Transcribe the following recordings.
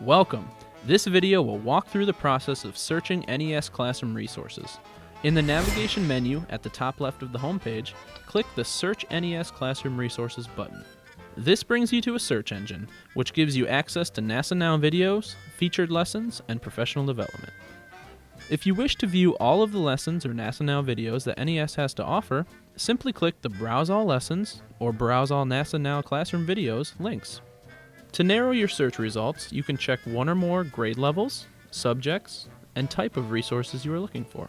Welcome! This video will walk through the process of searching NES Classroom Resources. In the navigation menu at the top left of the homepage, click the Search NES Classroom Resources button. This brings you to a search engine, which gives you access to NASA Now videos, featured lessons, and professional development. If you wish to view all of the lessons or NASA Now videos that NES has to offer, simply click the Browse All Lessons or Browse All NASA Now Classroom Videos links. To narrow your search results, you can check one or more grade levels, subjects, and type of resources you are looking for.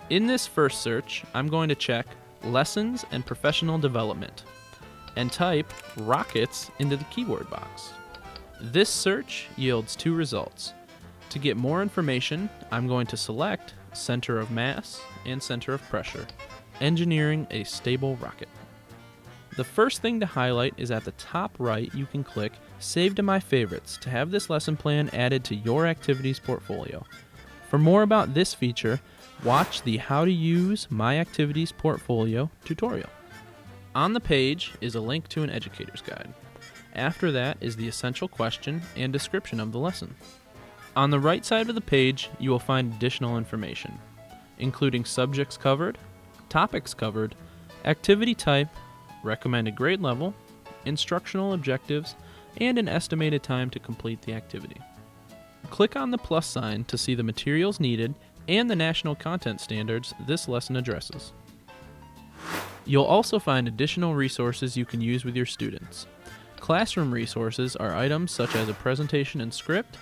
In this first search, I'm going to check Lessons and Professional Development and type Rockets into the keyword box. This search yields two results. To get more information, I'm going to select Center of Mass and Center of Pressure, Engineering a Stable Rocket. The first thing to highlight is at the top right you can click Save to My Favorites to have this lesson plan added to your activities portfolio. For more about this feature, watch the How to Use My Activities Portfolio tutorial. On the page is a link to an educator's guide. After that is the essential question and description of the lesson. On the right side of the page, you will find additional information, including subjects covered, topics covered, activity type, recommended grade level, instructional objectives, and an estimated time to complete the activity. Click on the plus sign to see the materials needed and the national content standards this lesson addresses. You'll also find additional resources you can use with your students. Classroom resources are items such as a presentation and script,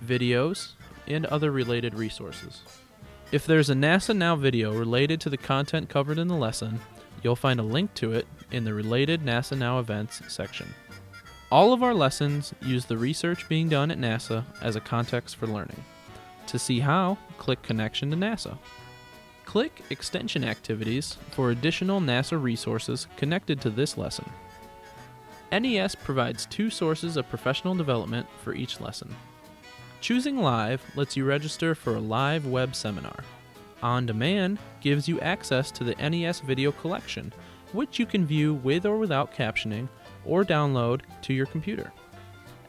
videos, and other related resources. If there's a NASA Now video related to the content covered in the lesson, you'll find a link to it in the Related NASA Now Events section. All of our lessons use the research being done at NASA as a context for learning. To see how, click Connection to NASA. Click Extension Activities for additional NASA resources connected to this lesson. NES provides two sources of professional development for each lesson. Choosing Live lets you register for a live web seminar. On Demand gives you access to the NES video collection, which you can view with or without captioning or download to your computer.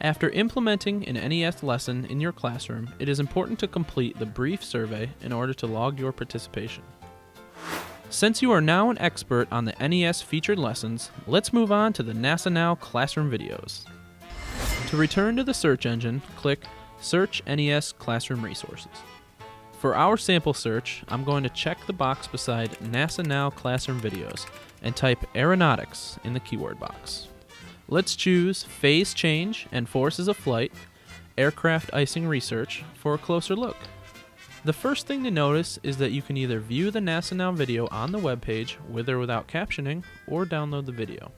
After implementing an NES lesson in your classroom, it is important to complete the brief survey in order to log your participation. Since you are now an expert on the NES featured lessons, let's move on to the NASA Now Classroom videos. To return to the search engine, click Search NES Classroom Resources. For our sample search, I'm going to check the box beside NASA Now Classroom Videos and type Aeronautics in the keyword box. Let's choose Phase Change and Forces of Flight, Aircraft Icing Research for a closer look. The first thing to notice is that you can either view the NASA Now video on the webpage with or without captioning, or download the video.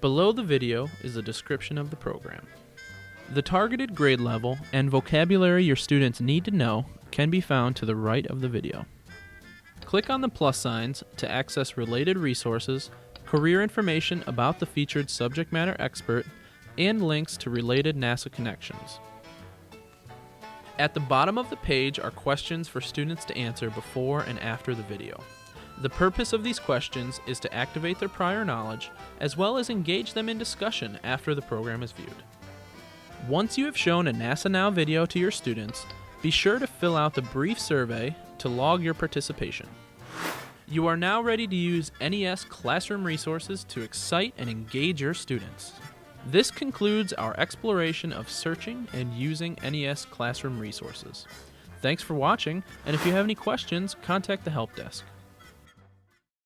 Below the video is a description of the program. The targeted grade level and vocabulary your students need to know can be found to the right of the video. Click on the plus signs to access related resources, career information about the featured subject matter expert, and links to related NASA connections. At the bottom of the page are questions for students to answer before and after the video. The purpose of these questions is to activate their prior knowledge, as well as engage them in discussion after the program is viewed. Once you have shown a NASA Now video to your students, be sure to fill out the brief survey to log your participation. You are now ready to use NES Classroom Resources to excite and engage your students. This concludes our exploration of searching and using NES Classroom Resources. Thanks for watching, and if you have any questions, contact the help desk.